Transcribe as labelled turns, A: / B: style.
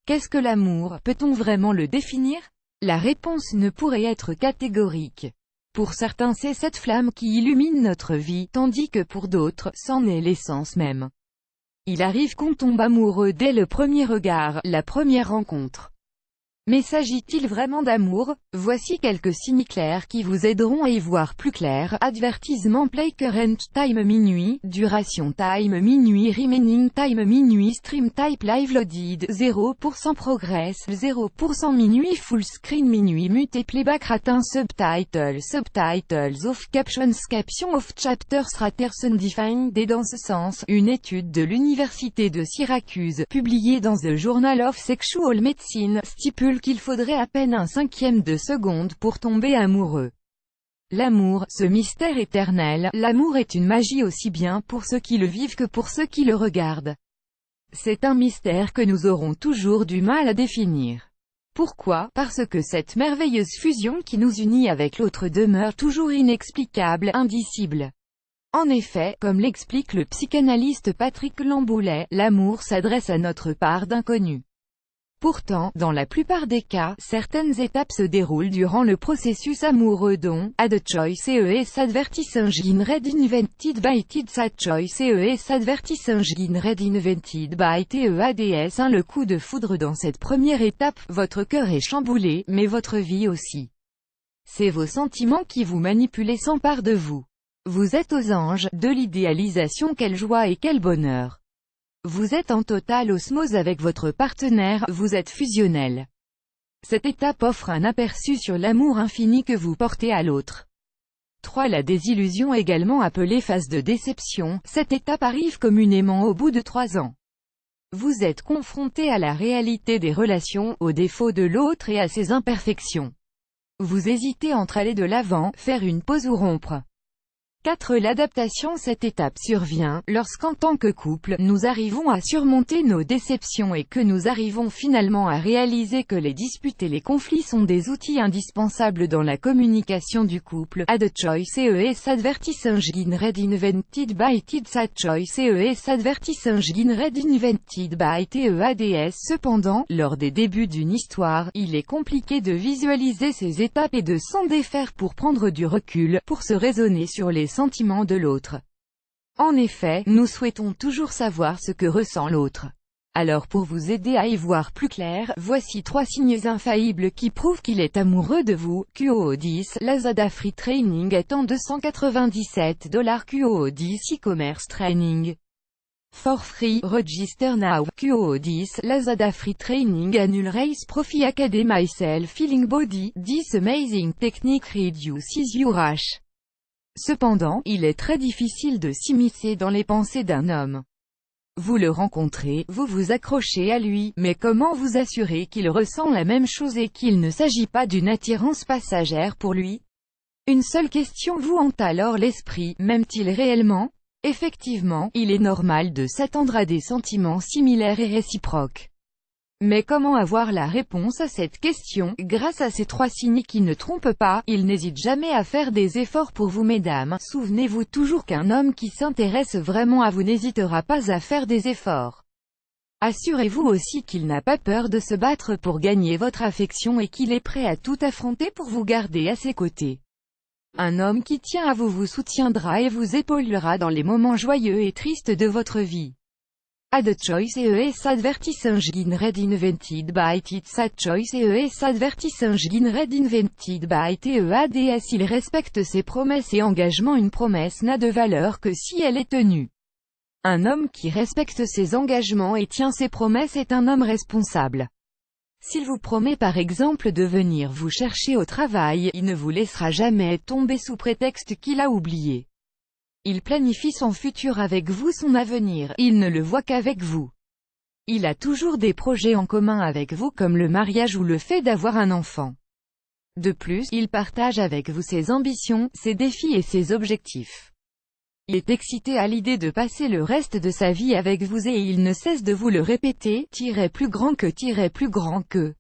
A: Qu'est-ce que l'amour? Peut-on vraiment le définir? La réponse ne pourrait être catégorique. Pour certains c'est cette flamme qui illumine notre vie, tandis que pour d'autres, c'en est l'essence même. Il arrive qu'on tombe amoureux dès le premier regard, la première rencontre. Mais s'agit-il vraiment d'amour? Voici quelques signes clairs qui vous aideront à y voir plus clair. Advertisement play current time minuit, duration time minuit, remaining time minuit, stream type live loaded, 0% progress, 0% minuit, full screen minuit, mute playback ratin, subtitles off, captions off, chapters raters undefined. Et dans ce sens, une étude de l'université de Syracuse, publiée dans The Journal of Sexual Medicine, stipule qu'il faudrait à peine un cinquième de seconde pour tomber amoureux. L'amour, ce mystère éternel, l'amour est une magie aussi bien pour ceux qui le vivent que pour ceux qui le regardent. C'est un mystère que nous aurons toujours du mal à définir. Pourquoi? Parce que cette merveilleuse fusion qui nous unit avec l'autre demeure toujours inexplicable, indicible. En effet, comme l'explique le psychanalyste Patrick Lamboulet, l'amour s'adresse à notre part d'inconnu. Pourtant, dans la plupart des cas, certaines étapes se déroulent durant le processus amoureux dont « Ad choice is advertising read invented by sad choice is advertising read invented by TEADS 1 » Le coup de foudre dans cette première étape, votre cœur est chamboulé, mais votre vie aussi. C'est vos sentiments qui vous manipulent et s'emparent de vous. Vous êtes aux anges, de l'idéalisation, quelle joie et quel bonheur. Vous êtes en totale osmose avec votre partenaire, vous êtes fusionnel. Cette étape offre un aperçu sur l'amour infini que vous portez à l'autre. 3. La désillusion, également appelée phase de déception, cette étape arrive communément au bout de 3 ans. Vous êtes confronté à la réalité des relations, aux défauts de l'autre et à ses imperfections. Vous hésitez entre aller de l'avant, faire une pause ou rompre. 4. L'adaptation, cette étape survient, lorsqu'en tant que couple, nous arrivons à surmonter nos déceptions et que nous arrivons finalement à réaliser que les disputes et les conflits sont des outils indispensables dans la communication du couple. Ad choice is advertising read invented by sad choice is advertising read invented by TEADS. Cependant, lors des débuts d'une histoire, il est compliqué de visualiser ces étapes et de s'en défaire pour prendre du recul, pour se raisonner sur les sentiments de l'autre. En effet, nous souhaitons toujours savoir ce que ressent l'autre. Alors pour vous aider à y voir plus clair, voici 3 signes infaillibles qui prouvent qu'il est amoureux de vous. QO10, Lazada Free Training étant $297, QO10 e-commerce training. For free, register now. QO10, Lazada Free Training Annual Race Profi Academy Self Feeling Body, 10 Amazing Technique Reduces Your Rash. Cependant, il est très difficile de s'immiscer dans les pensées d'un homme. Vous le rencontrez, vous vous accrochez à lui, mais comment vous assurer qu'il ressent la même chose et qu'il ne s'agit pas d'une attirance passagère pour lui? Une seule question vous hante alors l'esprit, m'aime-t-il réellement? Effectivement, il est normal de s'attendre à des sentiments similaires et réciproques. Mais comment avoir la réponse à cette question? Grâce à ces 3 signes qui ne trompent pas, il n'hésite jamais à faire des efforts pour vous mesdames. Souvenez-vous toujours qu'un homme qui s'intéresse vraiment à vous n'hésitera pas à faire des efforts. Assurez-vous aussi qu'il n'a pas peur de se battre pour gagner votre affection et qu'il est prêt à tout affronter pour vous garder à ses côtés. Un homme qui tient à vous vous soutiendra et vous épaulera dans les moments joyeux et tristes de votre vie. Ad choice is advertising read invented by sad choice is advertising read invented by TEADS. Il respecte ses promesses et engagements. Une promesse n'a de valeur que si elle est tenue. Un homme qui respecte ses engagements et tient ses promesses est un homme responsable. S'il vous promet par exemple de venir vous chercher au travail, il ne vous laissera jamais tomber sous prétexte qu'il a oublié. Il planifie son futur avec vous, son avenir, il ne le voit qu'avec vous. Il a toujours des projets en commun avec vous comme le mariage ou le fait d'avoir un enfant. De plus, il partage avec vous ses ambitions, ses défis et ses objectifs. Il est excité à l'idée de passer le reste de sa vie avec vous et il ne cesse de vous le répéter, plus grand que.